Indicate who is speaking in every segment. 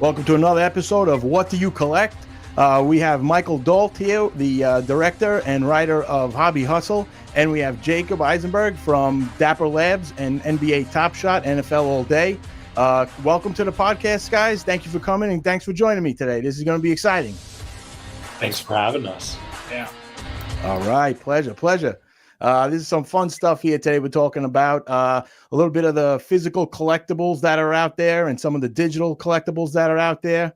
Speaker 1: Welcome to another episode of What Do You Collect? We have Michael Dolt here, the director and writer of Hobby Hustle, and we have Jacob Eisenberg from Dapper Labs and NBA Top Shot, NFL All Day. Welcome to the podcast, guys. Thank you for coming and thanks for joining me today. This is going to be exciting.
Speaker 2: Thanks for having us.
Speaker 3: Yeah.
Speaker 1: All right. Pleasure. This is some fun stuff here today. We're talking about a little bit of the physical collectibles that are out there and some of the digital collectibles that are out there.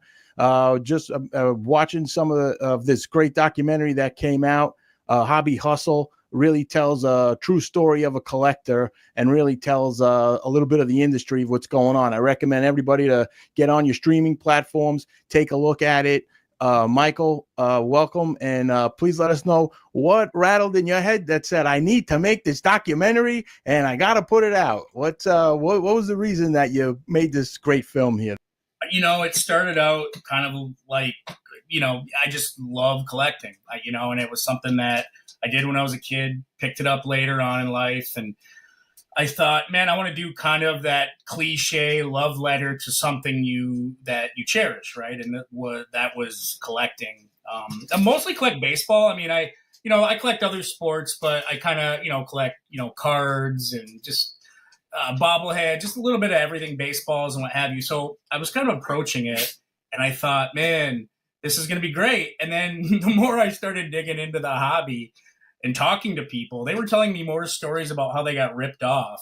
Speaker 1: Just watching some of this great documentary that came out, Hobby Hustle, really tells a true story of a collector and really tells a little bit of the industry of what's going on. I recommend everybody to get on your streaming platforms, take a look at it. Michael, welcome, and please let us know what rattled in your head that said, I need to make this documentary and I got to put it out. What was the reason that you made this great film here?
Speaker 3: It started out kind of like, I just love collecting, and it was something that I did when I was a kid, picked it up later on in life. And I thought, man, I want to do kind of that cliche love letter to something that you cherish, right? And that was collecting. I mostly collect baseball. I mean, I collect other sports, but I kind of, collect, cards and just bobblehead, just a little bit of everything, baseballs and what have you. So I was kind of approaching it and I thought, man, this is going to be great. And then the more I started digging into the hobby and talking to people, they were telling me more stories about how they got ripped off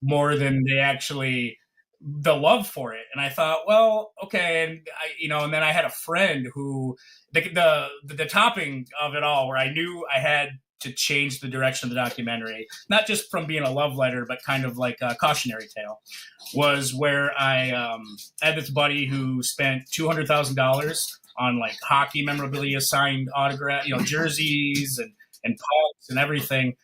Speaker 3: more than they actually the love for it. And I thought, well, okay. And and then I had a friend who the topping of it all, where I knew I had to change the direction of the documentary, not just from being a love letter, but kind of like a cautionary tale, was where I had this buddy who spent $200,000 on like hockey memorabilia, signed autograph, jerseys and pucks and everything.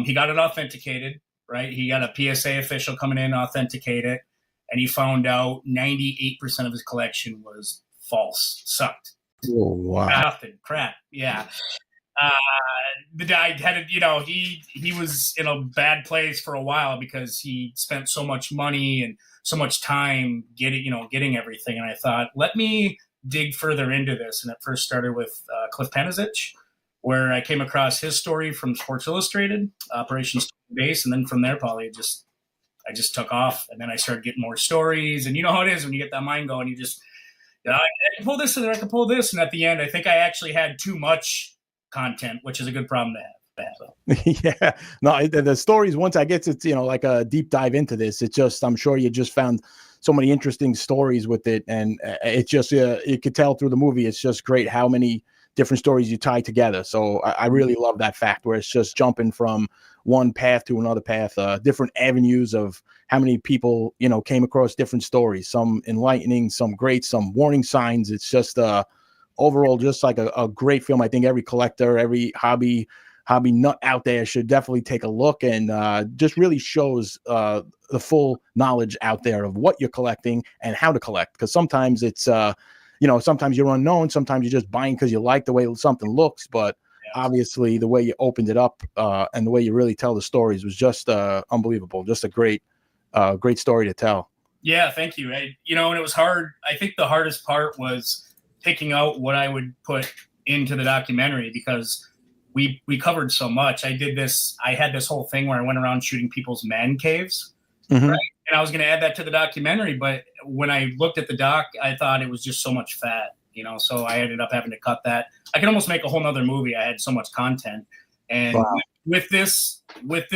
Speaker 3: He got it authenticated, right? He got a PSA official coming in, authenticate it. And he found out 98% of his collection was false, sucked.
Speaker 1: Oh, wow.
Speaker 3: Nothing, crap. Yeah. The guy had, he was in a bad place for a while because he spent so much money and so much time getting everything. And I thought, let me dig further into this. And it first started with Cliff Panizich, where I came across his story from Sports Illustrated, Operation Base. And then from there, probably I just took off. And then I started getting more stories. And you know how it is when you get that mind going, you just, I can pull this and I can pull this. And at the end, I think I actually had too much content, which is a good problem to have.
Speaker 1: Yeah, no, the stories, once I get to, like a deep dive into this, it's just, I'm sure you just found so many interesting stories with it. And it's just, you could tell through the movie, it's just great how many different stories you tie together. So I really love that fact where it's just jumping from one path to another path, different avenues of how many people, came across different stories, some enlightening, some great, some warning signs. It's just overall just like a great film. I think every collector, every hobby nut out there should definitely take a look, and just really shows the full knowledge out there of what you're collecting and how to collect. Because sometimes it's sometimes you're unknown, sometimes you're just buying because you like the way something looks, but obviously the way you opened it up and the way you really tell the stories was just unbelievable. Just a great story to tell.
Speaker 3: Yeah, thank you. And it was hard. I think the hardest part was picking out what I would put into the documentary, because we covered so much. I had this whole thing where I went around shooting people's man caves,
Speaker 1: mm-hmm.
Speaker 3: right? And I was going to add that to the documentary, but when I looked at the doc, I thought it was just so much fat, so I ended up having to cut that. I could almost make a whole nother movie. I had so much content. And
Speaker 1: wow.
Speaker 3: with this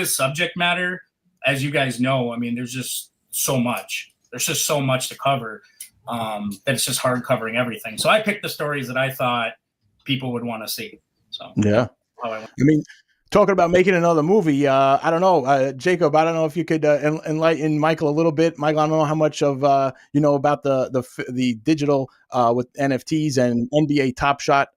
Speaker 3: subject matter, as you guys know, I mean, there's just so much. There's just so much to cover that it's just hard covering everything. So I picked the stories that I thought people would want to see. So
Speaker 1: yeah. I mean, talking about making another movie, I don't know, Jacob, I don't know if you could enlighten Michael a little bit. Michael, I don't know how much of about the digital with NFTs and NBA Top Shot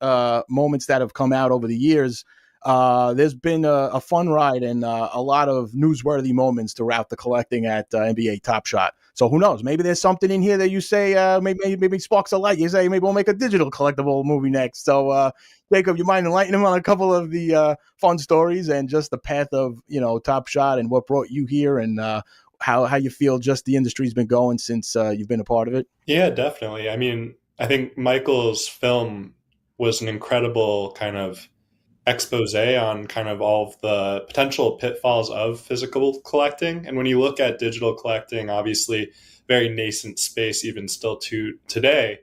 Speaker 1: moments that have come out over the years. There's been a fun ride and a lot of newsworthy moments throughout the collecting at NBA Top Shot. So who knows? Maybe there's something in here that you say maybe sparks a light. You say maybe we'll make a digital collectible movie next. So Jacob, you mind enlightening him on a couple of the fun stories and just the path of Top Shot and what brought you here and how you feel just the industry's been going since you've been a part of it?
Speaker 2: Yeah, definitely. I mean, I think Michael's film was an incredible kind of expose on kind of all of the potential pitfalls of physical collecting. And when you look at digital collecting, obviously very nascent space even still to today.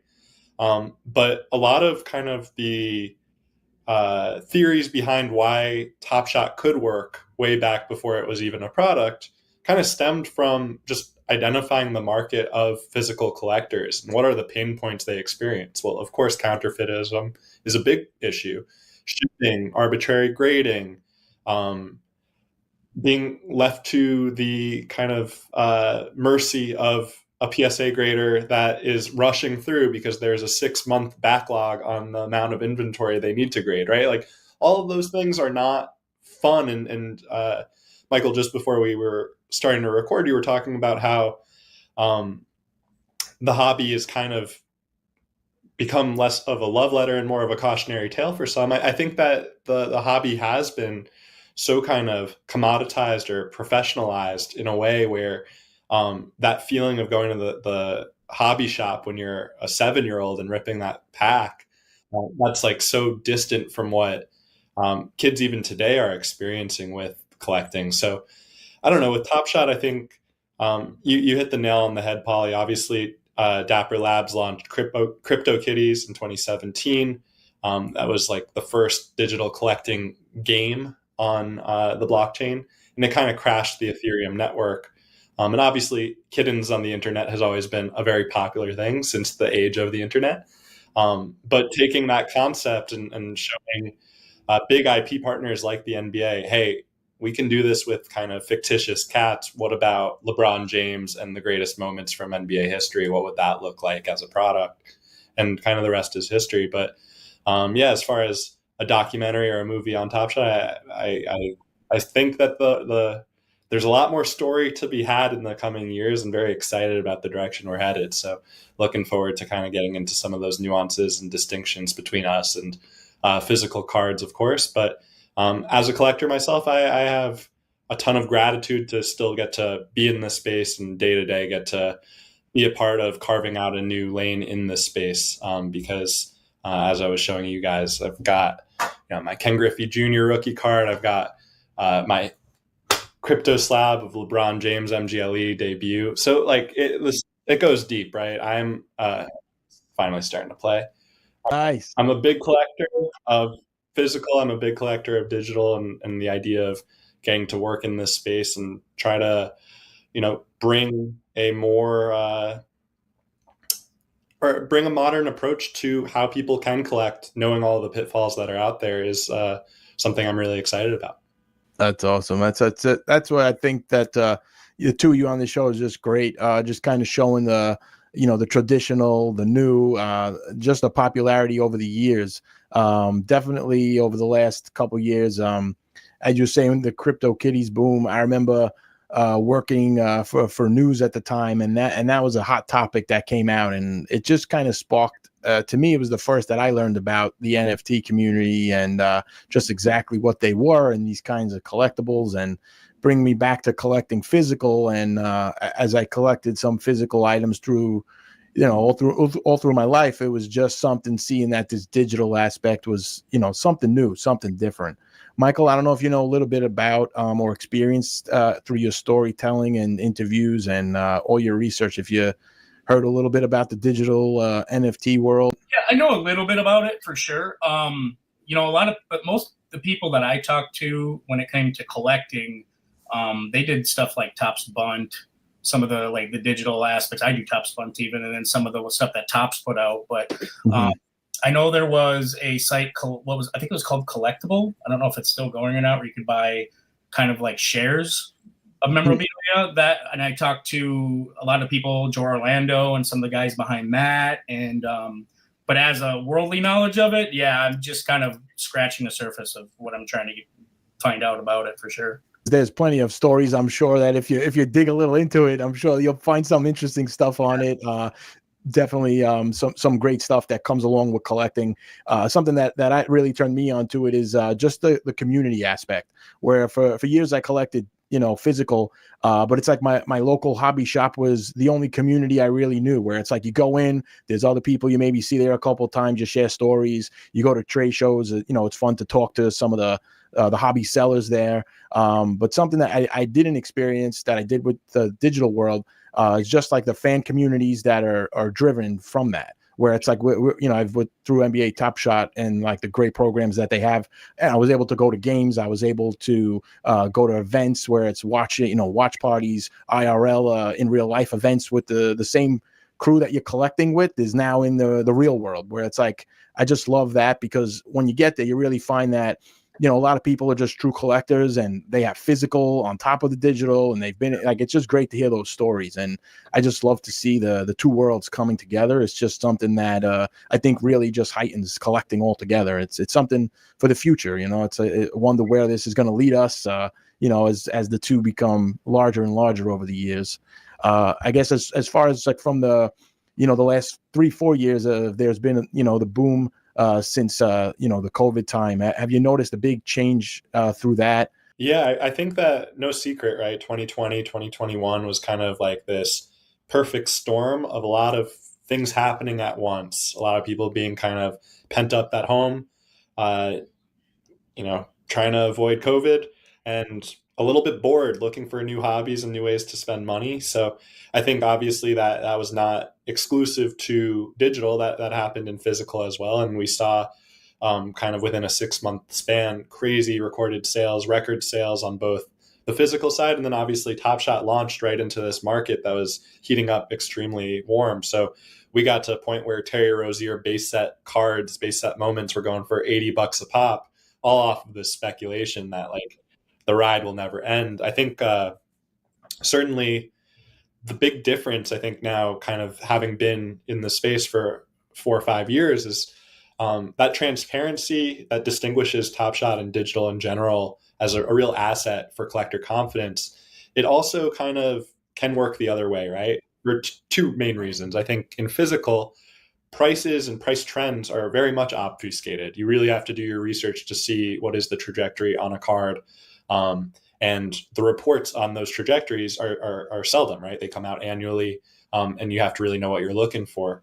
Speaker 2: But a lot of kind of the theories behind why Top Shot could work way back before it was even a product kind of stemmed from just identifying the market of physical collectors and what are the pain points they experience. Well, of course, counterfeitism is a big issue. Shipping, arbitrary grading, being left to the kind of mercy of a PSA grader that is rushing through because there's a 6-month backlog on the amount of inventory they need to grade, right? Like all of those things are not fun. And Michael, just before we were starting to record, you were talking about how the hobby is kind of become less of a love letter and more of a cautionary tale for some. I think that the hobby has been so kind of commoditized or professionalized in a way where that feeling of going to the hobby shop when you're a 7-year-old and ripping that pack, that's like so distant from what kids even today are experiencing with collecting. So I don't know, with Top Shot, I think you hit the nail on the head, Polly. Obviously, Dapper Labs launched CryptoKitties in 2017. That was like the first digital collecting game on the blockchain, and it kind of crashed the Ethereum network. And obviously, kittens on the internet has always been a very popular thing since the age of the internet. But taking that concept and showing big IP partners like the NBA, hey, we can do this with kind of fictitious cats. What about LeBron James and the greatest moments from NBA history? What would that look like as a product? And kind of the rest is history. But yeah, as far as a documentary or a movie on Top Shot, I think that there's a lot more story to be had in the coming years, and very excited about the direction we're headed. So looking forward to kind of getting into some of those nuances and distinctions between us and physical cards, of course. But as a collector myself, I have a ton of gratitude to still get to be in this space and day to day get to be a part of carving out a new lane in this space. Because as I was showing you guys, I've got my Ken Griffey Jr. rookie card. I've got my crypto slab of LeBron James MGLE debut. So like it goes deep, right? I'm finally starting to play.
Speaker 1: Nice.
Speaker 2: I'm a big collector of physical. I'm a big collector of digital, and the idea of getting to work in this space and try to, bring a more or bring a modern approach to how people can collect, knowing all the pitfalls that are out there is something I'm really excited about.
Speaker 1: That's awesome. That's what I think that the two of you on the show is just great. Just kind of showing the traditional, the new, just the popularity over the years. Definitely over the last couple of years. As you're saying, the CryptoKitties boom. I remember working for news at the time, and that was a hot topic that came out, and it just kind of sparked. To me, it was the first that I learned about the NFT community and just exactly what they were and these kinds of collectibles, and bring me back to collecting physical. And as I collected some physical items through, all through my life, it was just something, seeing that this digital aspect was, something new, something different. Michael, I don't know if you know a little bit about or experienced through your storytelling and interviews and all your research, if you heard a little bit about the digital NFT world.
Speaker 3: Yeah, I know a little bit about it for sure. But most of the people that I talked to when it came to collecting, they did stuff like Topps Bunt, some of the digital aspects. I do Topps Bunt even, and then some of the stuff that Topps put out. But I know there was a site I think it was called Collectible. I don't know if it's still going or not, where you could buy kind of like shares of memorabilia. And I talked to a lot of people, Joe Orlando and some of the guys behind that. And but as a worldly knowledge of it, yeah, I'm just kind of scratching the surface of what I'm trying to find out about it for sure.
Speaker 1: There's plenty of stories, I'm sure, that if you dig a little into it, I'm sure you'll find some interesting stuff on it. Definitely some great stuff that comes along with collecting. Something that really turned me onto it is just the community aspect, where for years I collected physical. But it's like my local hobby shop was the only community I really knew, where it's like you go in, there's other people you maybe see there a couple of times, you share stories, you go to trade shows, it's fun to talk to some of the hobby sellers there. But something that I didn't experience that I did with the digital world is just like the fan communities that are driven from that, where it's like, I've went through NBA Top Shot and like the great programs that they have. And I was able to go to games. I was able to go to events where it's watch parties, IRL, in real life events with the same crew that you're collecting with is now in the real world, where it's like, I just love that, because when you get there, you really find that, a lot of people are just true collectors and they have physical on top of the digital, and they've been like, it's just great to hear those stories. And I just love to see the two worlds coming together. It's just something that I think really just heightens collecting altogether. It's something for the future. It's I wonder where this is going to lead us, as the two become larger and larger over the years. I guess as far as like from the last 3-4 years, there's been, the boom since the COVID time. Have you noticed a big change through that?
Speaker 2: Yeah, I think that no secret, right? 2020, 2021 was kind of like this perfect storm of a lot of things happening at once. A lot of people being kind of pent up at home, trying to avoid COVID, and a little bit bored, looking for new hobbies and new ways to spend money. So I think obviously that was not exclusive to digital. That happened in physical as well. And we saw kind of within a 6-month span, crazy recorded sales, record sales on both the physical side. And then obviously Top Shot launched right into this market that was heating up extremely warm. So we got to a point where Terry Rozier base set cards, base set moments were going for $80 a pop, all off of this speculation that like the ride will never end. I think certainly the big difference, I think now kind of having been in the space for 4 or 5 years, is that transparency that distinguishes Top Shot and digital in general as a real asset for collector confidence. It also kind of can work the other way, right? For two main reasons. I think in physical, prices and price trends are very much obfuscated. You really have to do your research to see what is the trajectory on a card. And the reports on those trajectories are seldom, right? They come out annually, and you have to really know what you're looking for.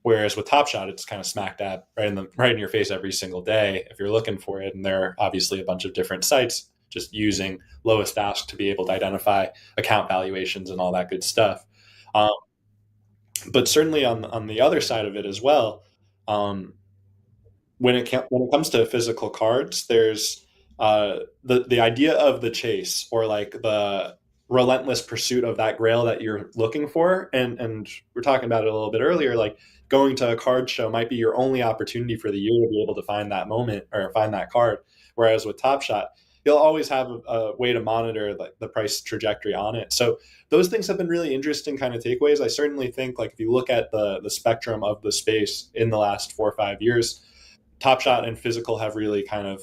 Speaker 2: Whereas with Top Shot, it's kind of smack dab right in your face every single day if you're looking for it. And there are obviously a bunch of different sites just using lowest ask to be able to identify account valuations and all that good stuff. But certainly on the other side of it as well, when it comes to physical cards, there's the idea of the chase, or like the relentless pursuit of that grail that you're looking for. And we're talking about it a little bit earlier, like going to a card show might be your only opportunity for the year to be able to find that moment or find that card. Whereas with Top Shot, you'll always have a way to monitor like the price trajectory on it. So those things have been really interesting kind of takeaways. I certainly think like if you look at the spectrum of the space in the last 4 or 5 years, Top Shot and physical have really kind of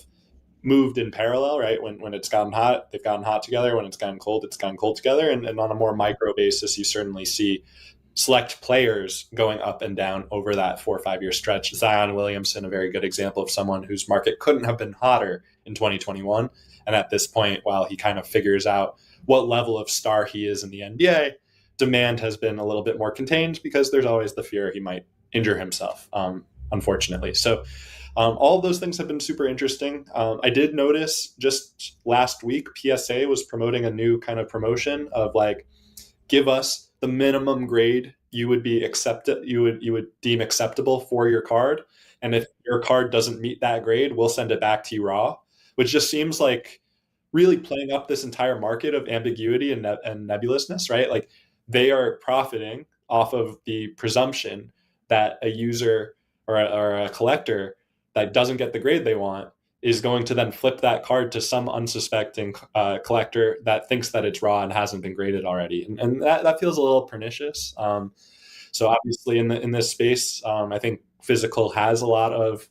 Speaker 2: moved in parallel, right? When it's gotten hot, they've gotten hot together. When it's gotten cold, it's gotten cold together. And on a more micro basis, you certainly see select players going up and down over that 4 or 5 year stretch. Zion Williamson, a very good example of someone whose market couldn't have been hotter in 2021. And at this point, while he kind of figures out what level of star he is in the NBA, demand has been a little bit more contained because there's always the fear he might injure himself, unfortunately. So all of those things have been super interesting. I did notice just last week, PSA was promoting a new kind of promotion of like, give us the minimum grade you would deem acceptable for your card. And if your card doesn't meet that grade, we'll send it back to you raw, which just seems like really playing up this entire market of ambiguity and nebulousness, right? Like they are profiting off of the presumption that a user or a collector that doesn't get the grade they want is going to then flip that card to some unsuspecting collector that thinks that it's raw and hasn't been graded already. And that feels a little pernicious. So obviously in this space, I think physical has a lot of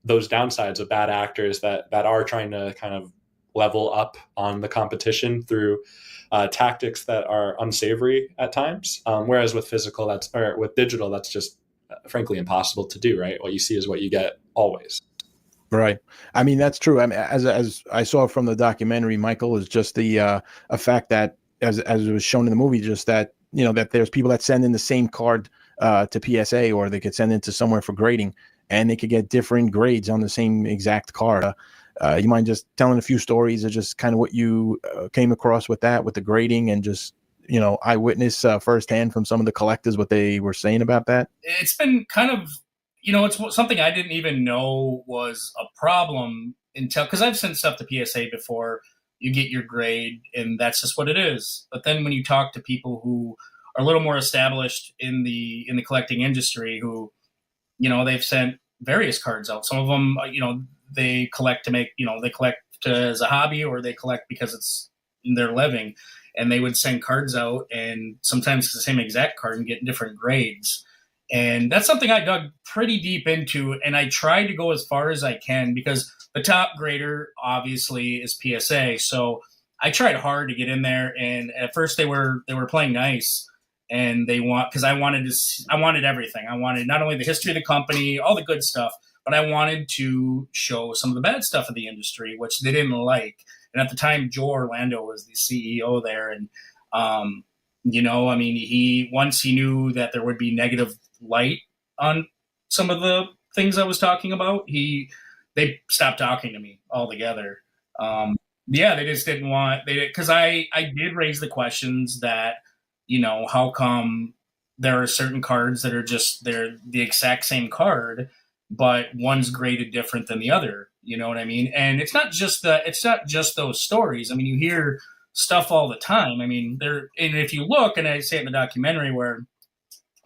Speaker 2: those downsides of bad actors that are trying to kind of level up on the competition through tactics that are unsavory at times. Whereas with digital, that's just frankly impossible to do, right? What you see is what you get always.
Speaker 1: Right. I mean, that's true. I mean, as I saw from the documentary, Michael, is just the a fact that as it was shown in the movie, just that, that there's people that send in the same card to PSA, or they could send it to somewhere for grading, and they could get different grades on the same exact card. You mind just telling a few stories of just kind of what you came across with that, with the grading, and just, eyewitness firsthand from some of the collectors what they were saying about that?
Speaker 3: It's been kind of, it's something I didn't even know was a problem until, because I've sent stuff to PSA before. You get your grade, and that's just what it is. But then when you talk to people who are a little more established in the collecting industry, who, they've sent various cards out. Some of them, they collect to make, they collect as a hobby, or they collect because it's their living, and they would send cards out, and sometimes it's the same exact card and get different grades. And that's something I dug pretty deep into, and I tried to go as far as I can, because the top grader obviously is PSA. So I tried hard to get in there, and at first they were playing nice, and because I wanted everything. I wanted not only the history of the company, all the good stuff, but I wanted to show some of the bad stuff of the industry, which they didn't like. And at the time, Joe Orlando was the CEO there, and once he knew that there would be negative light on some of the things I was talking about, they stopped talking to me altogether. They just didn't want because I did raise the questions that, how come there are certain cards that are they're the exact same card, but one's graded different than the other. You know what I mean? And it's not just those stories. I mean, you hear stuff all the time. I mean, and if you look, and I say it in the documentary, where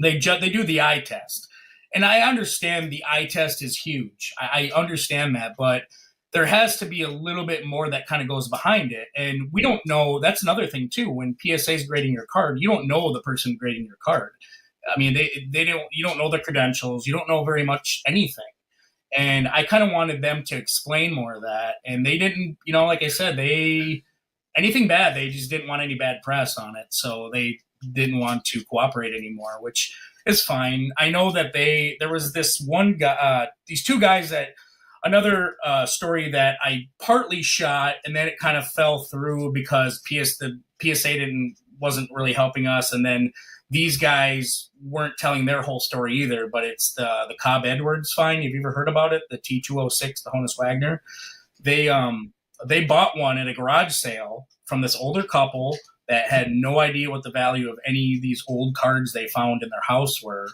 Speaker 3: they do the eye test, and I understand the eye test is huge. I understand that, but there has to be a little bit more that kind of goes behind it, and we don't know. That's another thing too. When PSA is grading your card, you don't know the person grading your card. I mean, they don't. You don't know their credentials. You don't know very much anything. And I kind of wanted them to explain more of that, and they didn't. Like I said, anything bad, they just didn't want any bad press on it, so they didn't want to cooperate anymore, which is fine. I know that there was this one guy, these two guys that. Another story that I partly shot, and then it kind of fell through because the PSA wasn't really helping us, and then these guys weren't telling their whole story either. But it's the Cobb Edwards find. Have you ever heard about it? The T206, the Honus Wagner. They bought one at a garage sale from this older couple that had no idea what the value of any of these old cards they found in their house were.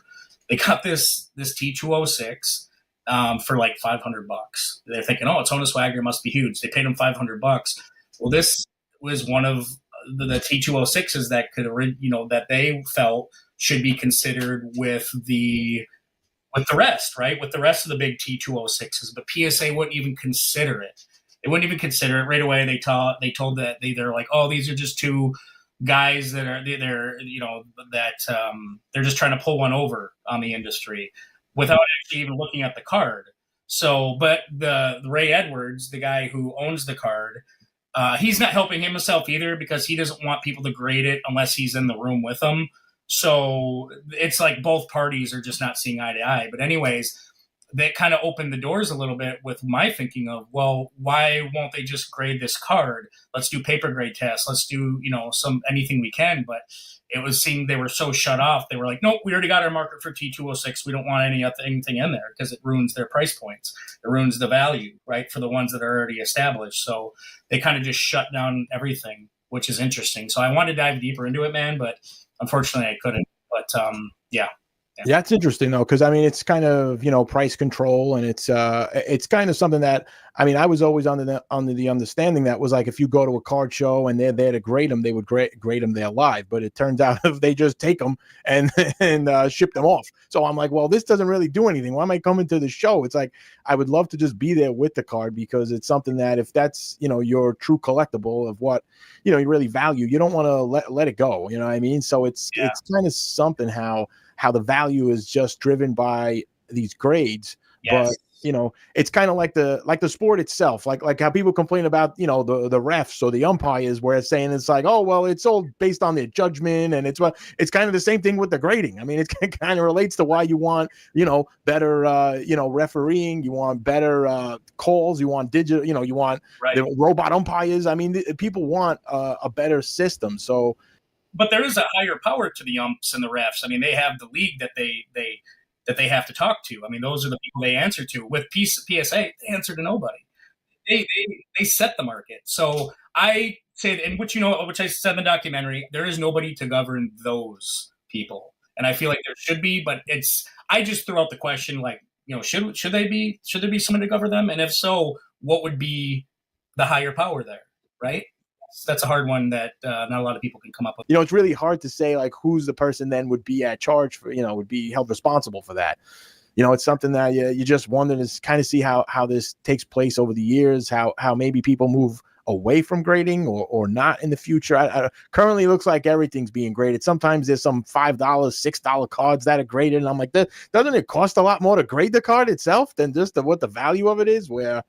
Speaker 3: They got this T206. For like $500. They're thinking, oh, it's Honus Wagner, must be huge. They paid him $500. Well, this was one of the T206s that that they felt should be considered with the rest, right? With the rest of the big T206s, but PSA wouldn't even consider it. They wouldn't even consider it right away. They told that they're like, oh, these are just two guys that they're just trying to pull one over on the industry, without actually even looking at the card. So, but the Ray Edwards, the guy who owns the card, he's not helping himself either, because he doesn't want people to grade it unless he's in the room with them. So it's like both parties are just not seeing eye to eye. But anyways, that kind of opened the doors a little bit with my thinking of, well, why won't they just grade this card? Let's do paper grade tests. Let's do, anything we can. But it was seeing they were so shut off. They were like, nope, we already got our market for T206. We don't want anything in there, because it ruins their price points. It ruins the value, right, for the ones that are already established. So they kind of just shut down everything, which is interesting. So I wanted to dive deeper into it, man, but unfortunately I couldn't. But yeah.
Speaker 1: Yeah, it's interesting though, because I mean, it's kind of price control, and it's kind of something that, I mean, I was always under the understanding that was like, if you go to a card show and they're there to grade them, they would grade them there live. But it turns out if they just take them and ship them off. So I'm like, well, this doesn't really do anything. Why am I coming to the show? It's like, I would love to just be there with the card, because it's something that, if that's your true collectible of what you really value, you don't want to let it go. You know what I mean? So it's kind of something how the value is just driven by these grades.
Speaker 3: Yes.
Speaker 1: it's kind of like the sport itself, like how people complain about, the refs or the umpires, where it's saying it's like, oh, well, it's all based on their judgment. And it's kind of the same thing with the grading. I mean, it kind of relates to why you want, better, refereeing, you want better calls, you want digital, you want
Speaker 3: Right.
Speaker 1: the robot umpires. I mean, people want a better system. So,
Speaker 3: but there is a higher power to the umps and the refs. I mean, they have the league that they have to talk to. I mean, those are the people they answer to. With PSA, they answer to nobody. They set the market. So I say, and which I said in the documentary, there is nobody to govern those people, and I feel like there should be. But I just threw out the question, like, should there be someone to govern them, and if so, what would be the higher power there, right? That's a hard one that not a lot of people can come up with.
Speaker 1: It's really hard to say, like, who's the person then would be at charge for, would be held responsible for that. It's something that you just wonder to kind of see how this takes place over the years, how maybe people move away from grading or not in the future. Currently, it looks like everything's being graded. Sometimes there's some $5, $6 cards that are graded, and I'm like, doesn't it cost a lot more to grade the card itself than just what the value of it is? Where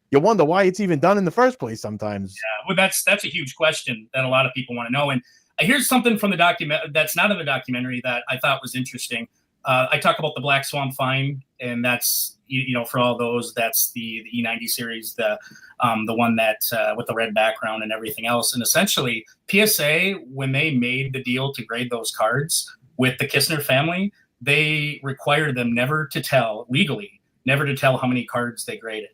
Speaker 1: you wonder why it's even done in the first place sometimes.
Speaker 3: Yeah, well, that's a huge question that a lot of people want to know. And here's something from the document that's not in the documentary that I thought was interesting. I talk about the Black Swan Fine, and that's, for all those, that's the E90 series, the one that with the red background and everything else. And essentially, PSA, when they made the deal to grade those cards with the Kistner family, they required them never to tell how many cards they graded.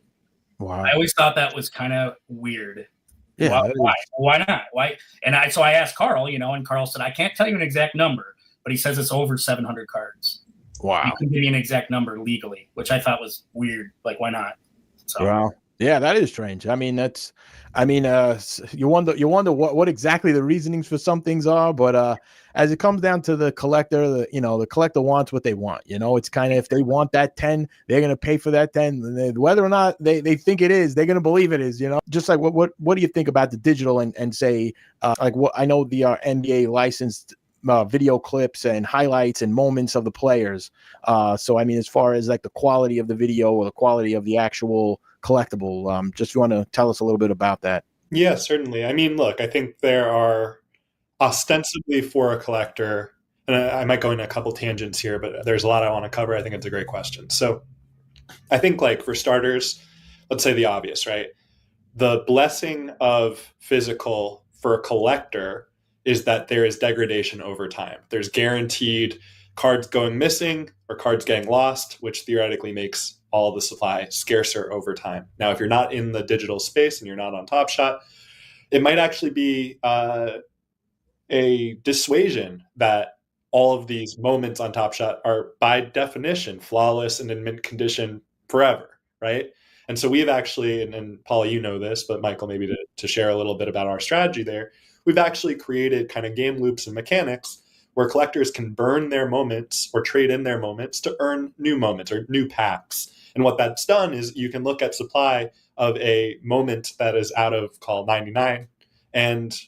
Speaker 1: Wow.
Speaker 3: I always thought that was kind of weird.
Speaker 1: Yeah.
Speaker 3: Why not? Why? And so I asked Carl, and Carl said, I can't tell you an exact number, but he says it's over 700 cards.
Speaker 1: Wow.
Speaker 3: He couldn't give me an exact number legally, which I thought was weird. Like, why not? So.
Speaker 1: Wow. Yeah, that is strange. I mean, you wonder what exactly the reasonings for some things are, but as it comes down to the collector, the collector wants what they want. It's kind of, if they want that 10, they're going to pay for that 10. Whether or not they think it is, they're going to believe it is. Just like what do you think about the digital and say, like, what I know the NBA licensed video clips and highlights and moments of the players. So I mean, as far as like the quality of the video or the quality of the actual collectible, just want to tell us a little bit about that.
Speaker 2: Yeah, certainly. I mean, look, I think there are ostensibly for a collector, and I might go into a couple tangents here, but there's a lot I want to cover. I think it's a great question. So I think, like, for starters, let's say the obvious, right? The blessing of physical for a collector is that there is degradation over time. There's guaranteed cards going missing or cards getting lost, which theoretically makes all the supply scarcer over time. Now, if you're not in the digital space and you're not on Top Shot, it might actually be a dissuasion that all of these moments on Top Shot are by definition flawless and in mint condition forever, right? And so we've actually, and Paul, you know this, but Michael, maybe to share a little bit about our strategy there, we've actually created kind of game loops and mechanics where collectors can burn their moments or trade in their moments to earn new moments or new packs. And what that's done is you can look at supply of a moment that is out of, call 99, and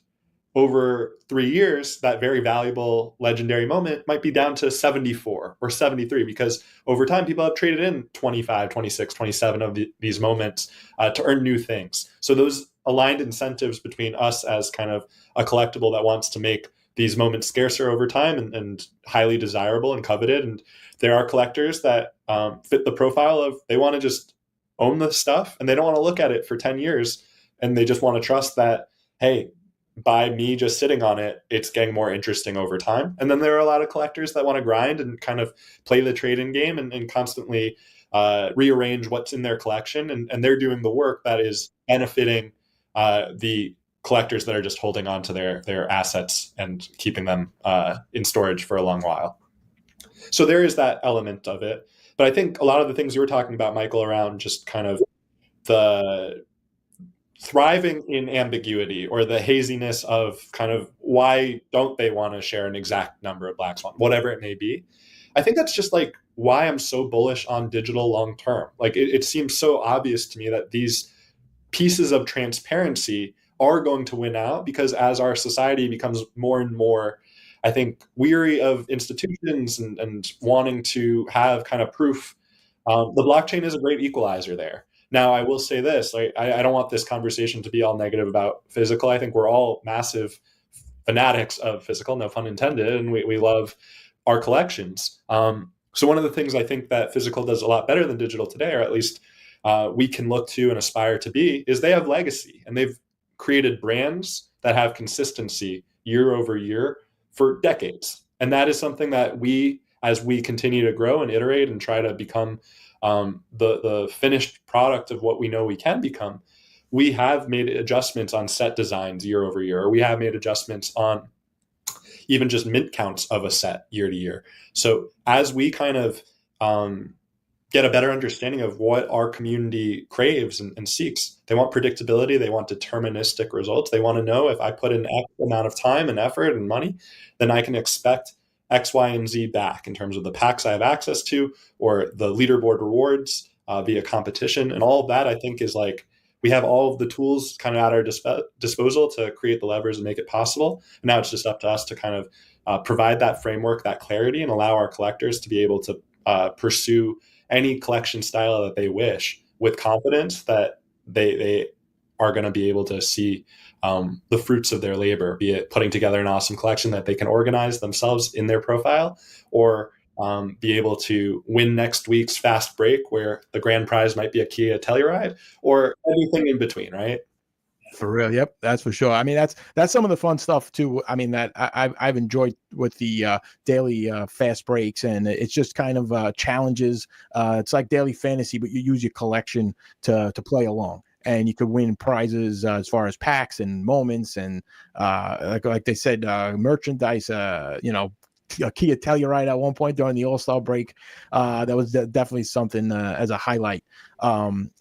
Speaker 2: over 3 years, that very valuable legendary moment might be down to 74 or 73, because over time, people have traded in 25, 26, 27 of these moments to earn new things. So those aligned incentives between us as kind of a collectible that wants to make these moments scarcer over time and highly desirable and coveted. And there are collectors that fit the profile of, they want to just own the stuff and they don't want to look at it for 10 years. And they just want to trust that, hey, by me just sitting on it, it's getting more interesting over time. And then there are a lot of collectors that want to grind and kind of play the trade-in game and constantly rearrange what's in their collection. And they're doing the work that is benefiting the collectors that are just holding on to their assets and keeping them in storage for a long while. So there is that element of it. But I think a lot of the things you were talking about, Michael, around just kind of the thriving in ambiguity or the haziness of kind of why don't they want to share an exact number of Black Swan, whatever it may be. I think that's just like why I'm so bullish on digital long term. Like it seems so obvious to me that these pieces of transparency are going to win out, because as our society becomes more and more, I think, weary of institutions and wanting to have kind of proof The blockchain is a great equalizer there. Now, I will say this: like, I don't want this conversation to be all negative about physical. I think we're all massive fanatics of physical, no pun intended, and we love our collections. So one of the things I think that physical does a lot better than digital today, or at least we can look to and aspire to be, is they have legacy, and they've created brands that have consistency year over year for decades. And that is something that we, as we continue to grow and iterate and try to become the finished product of what we know we can become, we have made adjustments on set designs year over year, or we have made adjustments on even just mint counts of a set year to year. So as we kind of get a better understanding of what our community craves and seeks, they want predictability, they want deterministic results. They want to know if I put in X amount of time and effort and money, then I can expect X, Y, and Z back in terms of the packs I have access to, or the leaderboard rewards via competition. And all of that, I think, is like, we have all of the tools kind of at our disposal to create the levers and make it possible. And now it's just up to us to kind of provide that framework, that clarity, and allow our collectors to be able to pursue any collection style that they wish with confidence that they are going to be able to see the fruits of their labor, be it putting together an awesome collection that they can organize themselves in their profile, or be able to win next week's fast break where the grand prize might be a Kia Telluride, or anything in between, right?
Speaker 1: For real, yep, that's for sure. I mean, that's some of the fun stuff too. I mean, that I've enjoyed with the daily fast breaks, and it's just kind of challenges. It's like daily fantasy, but you use your collection to play along, and you could win prizes as far as packs and moments, and like they said, merchandise. A Kia Telluride at one point during the All-Star break. That was definitely something as a highlight.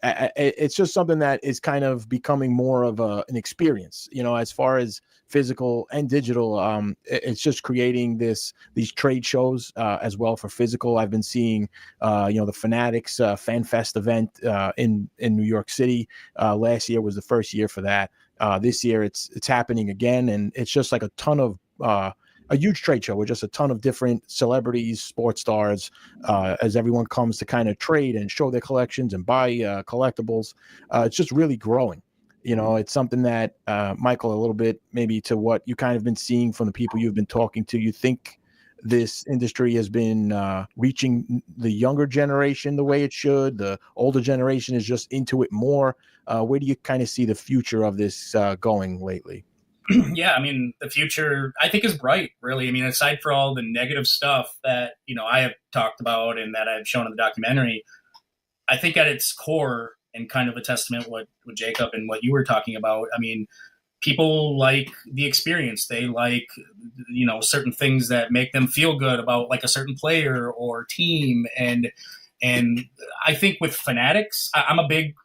Speaker 1: It's just something that is kind of becoming more of an experience, as far as physical and digital. It's just creating these trade shows as well for physical. I've been seeing, the Fanatics Fan Fest event in New York City. Last year was the first year for that. This year it's happening again, and it's just like a ton of a huge trade show with just a ton of different celebrities, sports stars, as everyone comes to kind of trade and show their collections and buy collectibles. It's just really growing. It's something that, Michael, a little bit maybe to what you kind of been seeing from the people you've been talking to, you think this industry has been reaching the younger generation the way it should? The older generation is just into it more. Where do you kind of see the future of this going lately?
Speaker 3: Yeah, I mean, the future, I think, is bright, really. I mean, aside for all the negative stuff that, I have talked about and that I've shown in the documentary, I think at its core, and kind of a testament with Jacob and what you were talking about, I mean, people like the experience. They like, certain things that make them feel good about like a certain player or team. And I think with Fanatics, I'm a big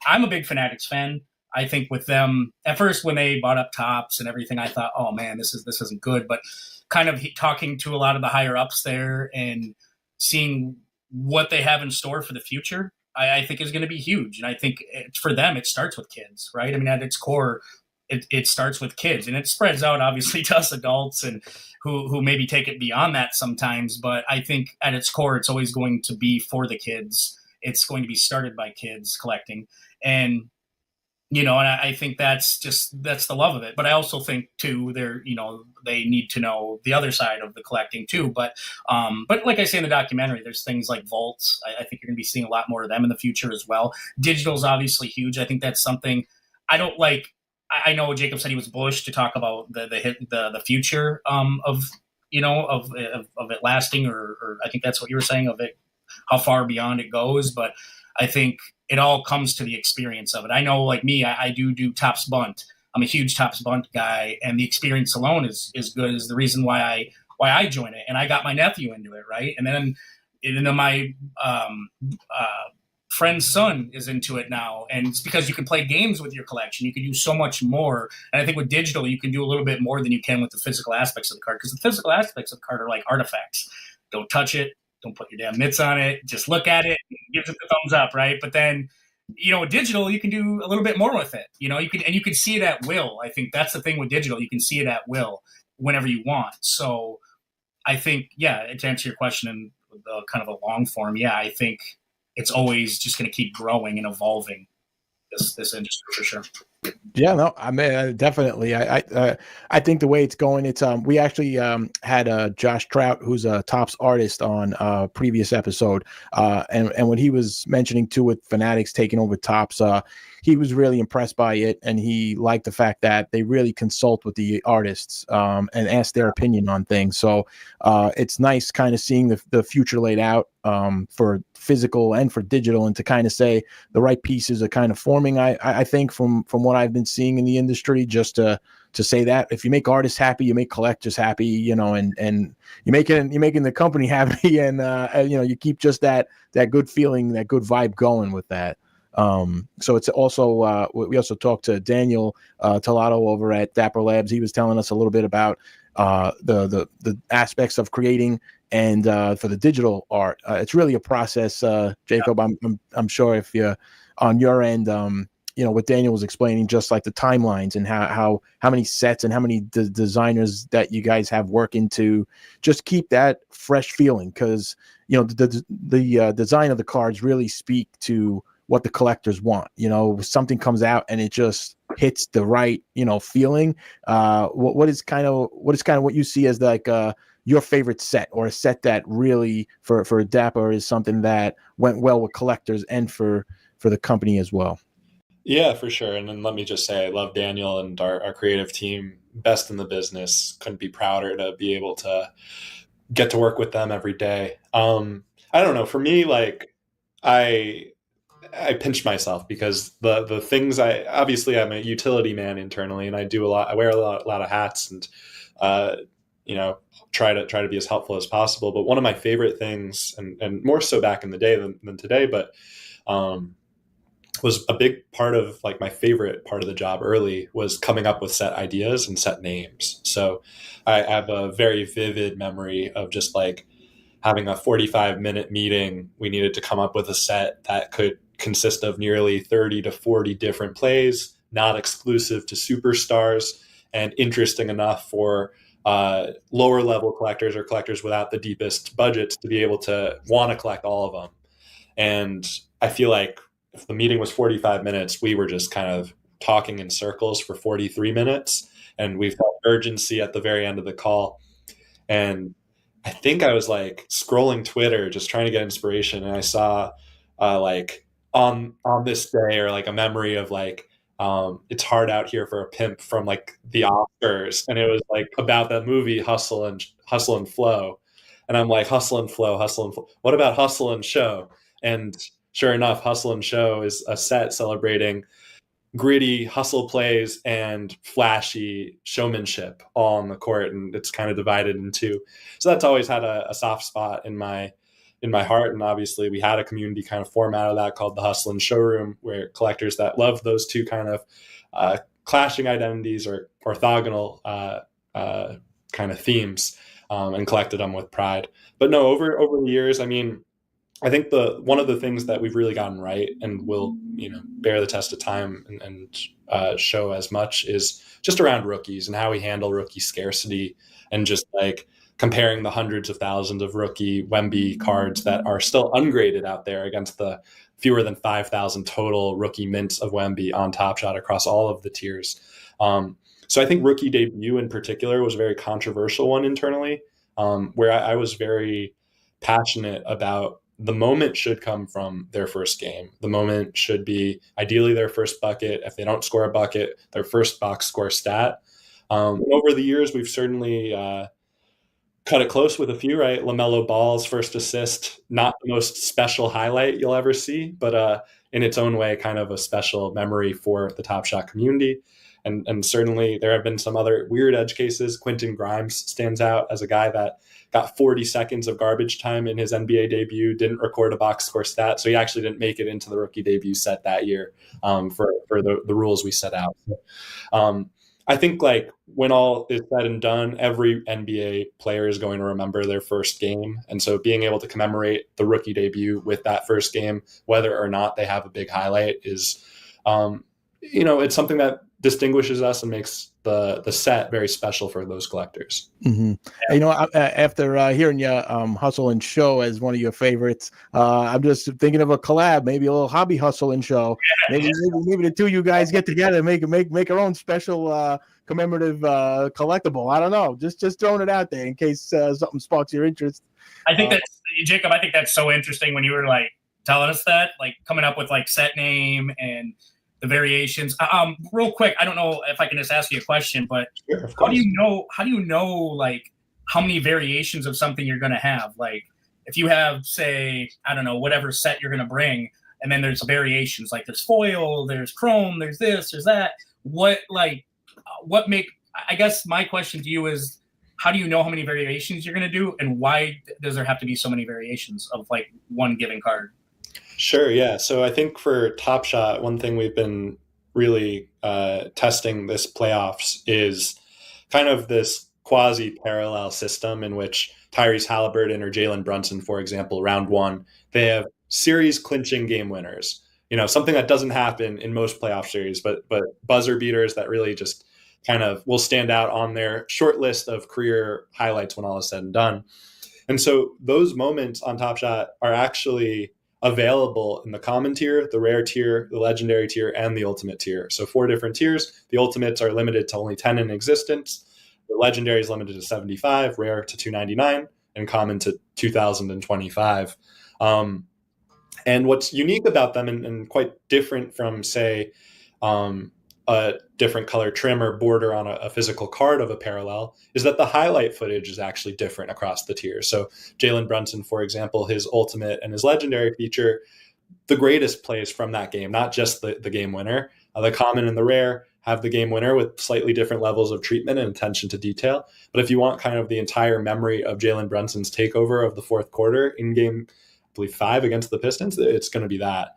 Speaker 3: Fanatics fan. I think with them at first, when they bought up Tops and everything, I thought, oh man, this isn't good. But kind of talking to a lot of the higher ups there and seeing what they have in store for the future, I think is going to be huge. And I think for them, it starts with kids, right? I mean, at its core, it starts with kids, and it spreads out obviously to us adults and who maybe take it beyond that sometimes. But I think at its core, it's always going to be for the kids. It's going to be started by kids collecting. And and I think that's the love of it. But I also think too, they need to know the other side of the collecting too. But like I say in the documentary, there's things like vaults. I think you're going to be seeing a lot more of them in the future as well. Digital is obviously huge. I think that's something I don't like. I know Jacob said he was bullish to talk about the future of it lasting, or I think that's what you were saying, of it, how far beyond it goes. But I think it all comes to the experience of it. I know, like me, I do Tops Bunt. I'm a huge Tops Bunt guy, and the experience alone is good. Is the reason why I join it, and I got my nephew into it, right? And then my friend's son is into it now, and it's because you can play games with your collection. You can do so much more, and I think with digital, you can do a little bit more than you can with the physical aspects of the card, because the physical aspects of the card are like artifacts. Don't touch it. Don't put your damn mitts on it. Just look at it, gives it the thumbs up, right? But then, digital, you can do a little bit more with it. You can see it at will. I think that's the thing with digital. You can see it at will whenever you want. So I think, to answer your question in kind of a long form, I think it's always just going to keep growing and evolving, this industry for sure.
Speaker 1: Yeah, no, I mean, definitely. I think the way it's going, it's we actually had Josh Trout, who's a Topps artist, on a previous episode, and when he was mentioning too with Fanatics taking over Topps, he was really impressed by it, and he liked the fact that they really consult with the artists and ask their opinion on things. So it's nice kind of seeing the future laid out for physical and for digital, and to kind of say the right pieces are kind of forming. I think from what I've been seeing in the industry, just to say that if you make artists happy, you make collectors happy, you know, and you're making the company happy, and you know, you keep just that good feeling, that good vibe going with that. So it's also we also talked to Daniel Talato over at Dapper Labs. He was telling us a little bit about the aspects of creating, and for the digital art, it's really a process. Jacob, I'm sure if you're on your end, you know, what Daniel was explaining, just like the timelines and how many sets and how many designers that you guys have working to just keep that fresh feeling, because you know the design of the cards really speak to what the collectors want. You know, something comes out and it just hits the right, you know, feeling. What is kind of what you see as like your favorite set, or a set that really for Dapper is something that went well with collectors and for the company as well?
Speaker 2: Yeah, for sure. And then let me just say, I love Daniel and our creative team, best in the business. Couldn't be prouder to be able to get to work with them every day. I don't know. For me, like I pinch myself because the things obviously I'm a utility man internally, and I do a lot. I wear a lot of hats, and you know, try to be as helpful as possible. But one of my favorite things, and more so back in the day than today, but was a big part of like my favorite part of the job early was coming up with set ideas and set names. So I have a very vivid memory of just like having a 45-minute meeting. We needed to come up with a set that could consist of nearly 30 to 40 different plays, not exclusive to superstars, and interesting enough for lower level collectors or collectors without the deepest budgets to be able to want to collect all of them. And I feel like if the meeting was 45 minutes, we were just kind of talking in circles for 43 minutes. And we felt urgency at the very end of the call. And I think I was like scrolling Twitter, just trying to get inspiration. And I saw like on this day, or like a memory of like, it's hard out here for a pimp from like the Oscars. And it was like about that movie, Hustle and Flow. And I'm like, Hustle and Flow. What about Hustle and Show? And sure enough, Hustle and Show is a set celebrating gritty hustle plays and flashy showmanship all on the court, and it's kind of divided in two. So that's always had a soft spot in my heart. And obviously we had a community kind of format of that called the Hustle and Showroom, where collectors that love those two kind of clashing identities or orthogonal kind of themes and collected them with pride. But no, over the years, I mean, I think one of the things that we've really gotten right and will, you know, bear the test of time and show as much is just around rookies and how we handle rookie scarcity, and just like comparing the hundreds of thousands of rookie Wemby cards that are still ungraded out there against the fewer than 5,000 total rookie mints of Wemby on Top Shot across all of the tiers. So I think rookie debut in particular was a very controversial one internally, where I was very passionate about the moment should come from their first game. The moment should be ideally their first bucket. If they don't score a bucket, their first box score stat. Over the years, we've certainly cut it close with a few, right? LaMelo Ball's first assist, not the most special highlight you'll ever see, but in its own way, kind of a special memory for the Top Shot community. And certainly there have been some other weird edge cases. Quentin Grimes stands out as a guy that got 40 seconds of garbage time in his NBA debut, didn't record a box score stat. So he actually didn't make it into the rookie debut set that year for the rules we set out. I think like when all is said and done, every NBA player is going to remember their first game. And so being able to commemorate the rookie debut with that first game, whether or not they have a big highlight, is, you know, it's something that distinguishes us and makes the set very special for those collectors.
Speaker 1: Mm-hmm. You know, after hearing you hustle and show as one of your favorites, I'm just thinking of a collab, maybe a little hobby hustle and show. Maybe the two of you guys get together and make our own special commemorative collectible. I don't know, just throwing it out there in case something sparks your interest.
Speaker 3: I think that's Jacob. I think that's so interesting when you were like telling us that, like coming up with like set name and the variations. Real quick, I don't know if I can just ask you a question, but
Speaker 2: Sure,
Speaker 3: how do you know like how many variations of something you're going to have? Like if you have, say, I don't know, whatever set you're going to bring, and then there's variations, like there's foil, there's chrome, there's this, there's that. I guess my question to you is, how do you know how many variations you're going to do, and why does there have to be so many variations of like one given card?
Speaker 2: Sure, yeah. So I think for Top Shot, one thing we've been really testing this playoffs is kind of this quasi-parallel system in which Tyrese Halliburton or Jalen Brunson, for example, round one, they have series clinching game winners. You know, something that doesn't happen in most playoff series, but buzzer beaters that really just kind of will stand out on their short list of career highlights when all is said and done. And so those moments on Top Shot are actually available in the common tier, the rare tier, the legendary tier, and the ultimate tier. So 4 different tiers. The ultimates are limited to only 10 in existence. The legendary is limited to 75, rare to 299, and common to 2025. And what's unique about them and quite different from, say, a different color trim or border on a physical card of a parallel is that the highlight footage is actually different across the tiers. So Jalen Brunson, for example, his ultimate and his legendary feature, the greatest plays from that game, not just the game winner. The common and the rare have the game winner with slightly different levels of treatment and attention to detail. But if you want kind of the entire memory of Jalen Brunson's takeover of the fourth quarter in game, I believe 5 against the Pistons, it's going to be that.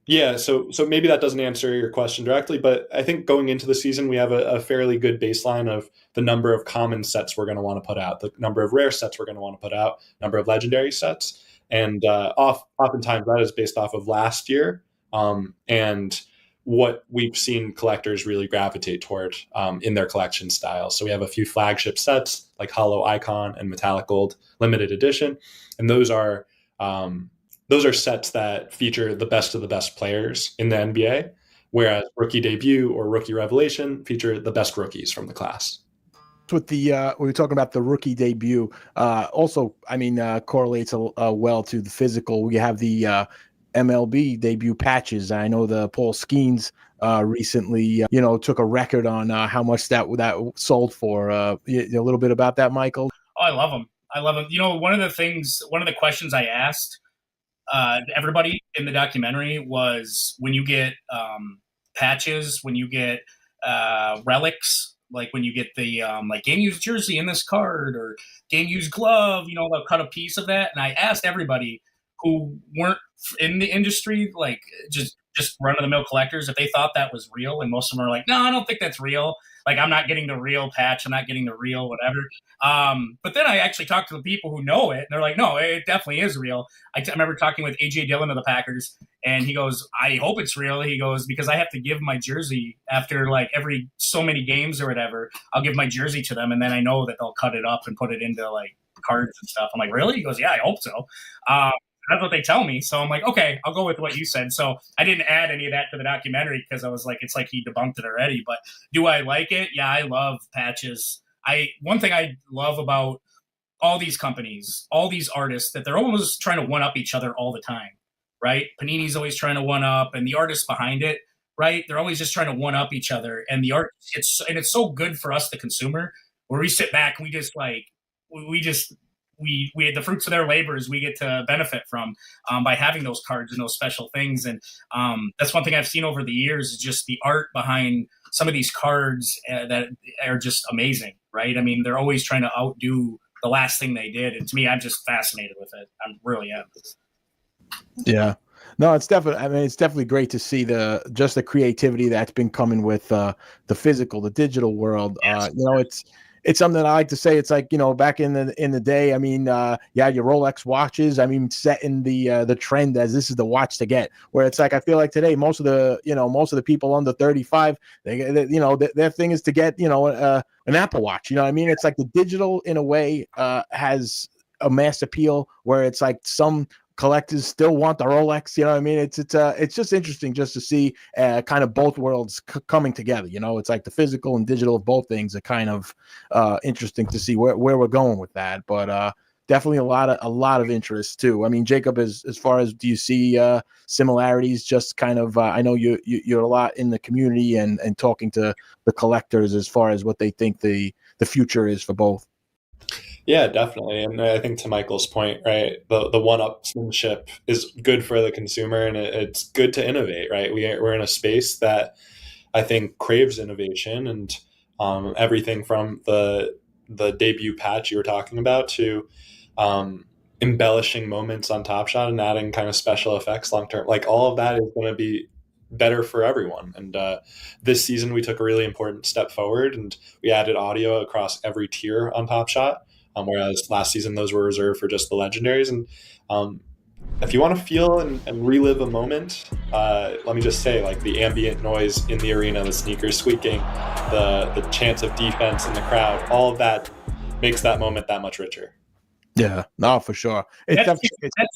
Speaker 2: Yeah, so maybe that doesn't answer your question directly, but I think going into the season, we have a fairly good baseline of the number of common sets we're going to want to put out, the number of rare sets we're going to want to put out, number of legendary sets. And oftentimes that is based off of last year and what we've seen collectors really gravitate toward in their collection styles. So we have a few flagship sets like Hollow Icon and Metallic Gold Limited Edition, and those are sets that feature the best of the best players in the NBA, whereas Rookie Debut or Rookie Revelation feature the best rookies from the class.
Speaker 1: With the we were talking about the Rookie Debut, also, I mean, correlates well to the physical. We have the MLB debut patches. I know the Paul Skeens recently, took a record on how much that sold for. A little bit about that, Michael?
Speaker 3: Oh, I love them. One of the questions I asked everybody in the documentary was, when you get patches, when you get relics, like when you get the like game used jersey in this card or game used glove, they'll cut a piece of that. And I asked everybody who weren't in the industry, like just run-of-the-mill collectors, if they thought that was real, and most of them are like, no, I don't think that's real. Like, I'm not getting the real patch. I'm not getting the real whatever. But then I actually talked to the people who know it, and they're like, no, it definitely is real. I remember talking with A.J. Dillon of the Packers, and he goes, I hope it's real. He goes, because I have to give my jersey after, like, every so many games or whatever. I'll give my jersey to them, and then I know that they'll cut it up and put it into, like, cards and stuff. I'm like, really? He goes, yeah, I hope so. That's what they tell me. So I'm like, okay, I'll go with what you said. So I didn't add any of that to the documentary because I was like, it's like he debunked it already. But do I like it? Yeah, I love patches. One thing I love about all these companies, all these artists, that they're almost trying to one-up each other all the time, right? Panini's always trying to one-up, and the artists behind it, right? They're always just trying to one-up each other. And the art, it's so good for us, the consumer, where we sit back and we just like, we had the fruits of their labors we get to benefit from by having those cards and those special things. And that's one thing I've seen over the years, is just the art behind some of these cards that are just amazing, right? I mean, they're always trying to outdo the last thing they did. And to me, I'm just fascinated with it. I really am. Yeah.
Speaker 1: No, it's definitely great to see the creativity that's been coming with the physical, the digital world.
Speaker 3: Yes.
Speaker 1: it's something that I like to say. It's like, back in the day, I mean, you had your Rolex watches, I mean, setting the trend as this is the watch to get, where it's like, I feel like today, most of the people under 35, their thing is to get, an Apple Watch. You know what I mean? It's like the digital in a way has a mass appeal where it's like some collectors still want the Rolex. You know what I mean? It's just interesting just to see kind of both worlds coming together. It's like the physical and digital of both things are kind of interesting to see where we're going with that. But definitely a lot of interest too. I mean, Jacob, as far as, do you see similarities? Just kind of, I know you're a lot in the community and talking to the collectors as far as what they think the future is for both.
Speaker 2: Yeah, definitely. And I think to Michael's point, right, the one-upsmanship is good for the consumer, and it's good to innovate, right? We're in a space that I think craves innovation, and everything from the debut patch you were talking about to embellishing moments on Top Shot and adding kind of special effects long term. Like, all of that is going to be better for everyone. And this season we took a really important step forward, and we added audio across every tier on Top Shot. Whereas last season those were reserved for just the legendaries. And if you want to feel and relive a moment, let me just say, like, the ambient noise in the arena, the sneakers squeaking, the chants of defense in the crowd, all of that makes that moment that much richer.
Speaker 1: Yeah, no, for sure.
Speaker 3: That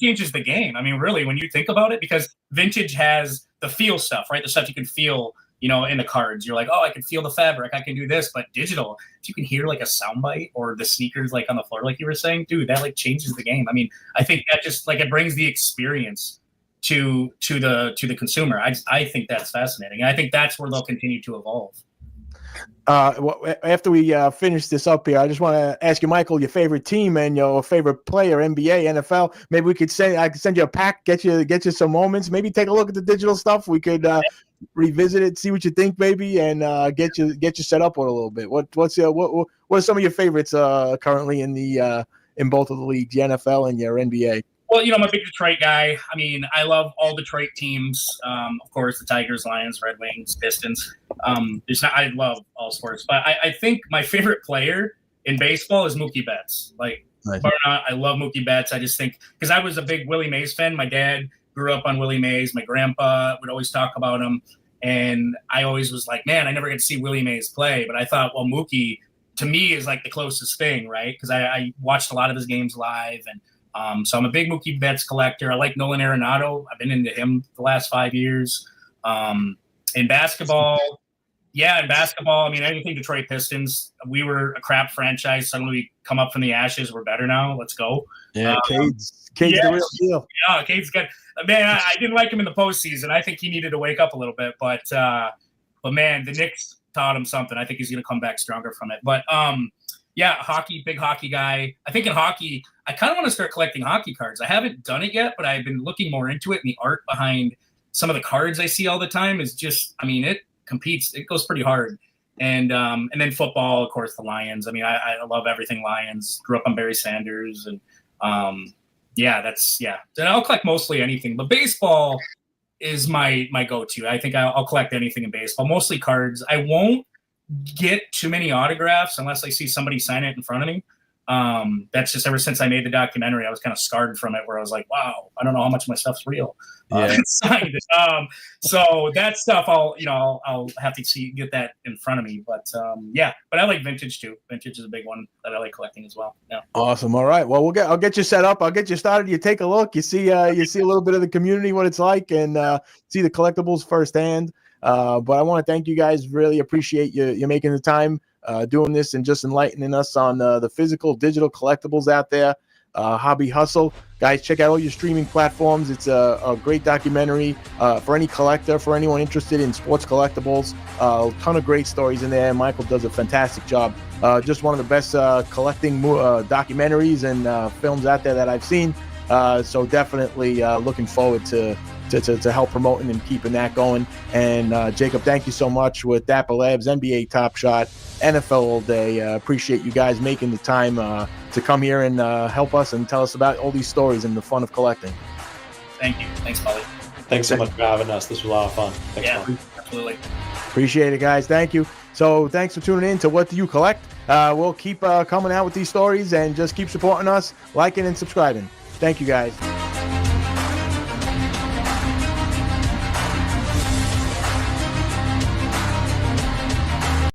Speaker 3: changes the game. I mean, really, when you think about it, because vintage has the feel stuff, right? The stuff you can feel, in the cards. You're like, oh, I can feel the fabric, I can do this. But digital, if you can hear like a soundbite or the sneakers like on the floor, like you were saying, dude, that like changes the game. I mean, I think that just like it brings the experience to the consumer. I think that's fascinating. And I think that's where they'll continue to evolve.
Speaker 1: After we finish this up here, I just want to ask you, Michael, your favorite team and your favorite player, NBA, NFL. Maybe I could send you a pack, get you some moments. Maybe take a look at the digital stuff. We could revisit it, see what you think, maybe, and get you set up with a little bit. What are some of your favorites currently in both of the leagues, the NFL and your NBA?
Speaker 3: Well, I'm a big Detroit guy. I mean, I love all Detroit teams. Of course, the Tigers, Lions, Red Wings, Pistons. I love all sports, but I think my favorite player in baseball is Mookie Betts. Like, nice. I love Mookie Betts. I just think, because I was a big Willie Mays fan. My dad grew up on Willie Mays. My grandpa would always talk about him, and I always was like, man, I never get to see Willie Mays play. But I thought, well, Mookie to me is like the closest thing, right? Because I watched a lot of his games live, and so I'm a big Mookie Betts collector. I like Nolan Arenado. I've been into him the last 5 years. In basketball, I mean, anything Detroit Pistons. We were a crap franchise. Suddenly we come up from the ashes. We're better now. Let's go.
Speaker 1: Yeah, Cade's the real deal.
Speaker 3: Yeah, Cade's good. Man, I didn't like him in the postseason. I think he needed to wake up a little bit. But man, the Knicks taught him something. I think he's going to come back stronger from it. But yeah, hockey, big hockey guy. I think in hockey, I kind of want to start collecting hockey cards. I haven't done it yet, but I've been looking more into it. And the art behind some of the cards I see all the time is just, I mean, it competes. It goes pretty hard. And then football, of course, the Lions. I mean, I love everything Lions. Grew up on Barry Sanders. And And I'll collect mostly anything. But baseball is my go-to. I think I'll collect anything in baseball, mostly cards. I won't get too many autographs unless I see somebody sign it in front of me. That's just ever since I made the documentary, I was kind of scarred from it, where I was like, wow, I don't know how much of my stuff's real. Signed. So that stuff I'll have to get that in front of me. But but I like vintage too. Vintage is a big one that I like collecting as well. Yeah. Awesome.
Speaker 1: All right. Well, I'll get you set up. I'll get you started. You take a look. You see a little bit of the community, what it's like, and see the collectibles firsthand. But I want to thank you guys. Really appreciate you making the time doing this and just enlightening us on the physical, digital collectibles out there. Hobby Hustle. Guys, check out all your streaming platforms. It's a great documentary for any collector, for anyone interested in sports collectibles. A ton of great stories in there. Michael does a fantastic job. Just one of the best collecting documentaries and films out there that I've seen. So definitely looking forward to help promoting and keeping that going. And Jacob, thank you so much with Dapper Labs, NBA Top Shot, NFL All Day. Appreciate you guys making the time to come here and help us and tell us about all these stories and the fun of collecting.
Speaker 3: Thank you. Thanks, Paulie.
Speaker 2: Thanks so much for having us. This was a lot of fun. Thanks,
Speaker 3: Absolutely.
Speaker 1: Appreciate it, guys. Thank you. So thanks for tuning in to What Do You Collect? We'll keep coming out with these stories, and just keep supporting us, liking and subscribing. Thank you, guys.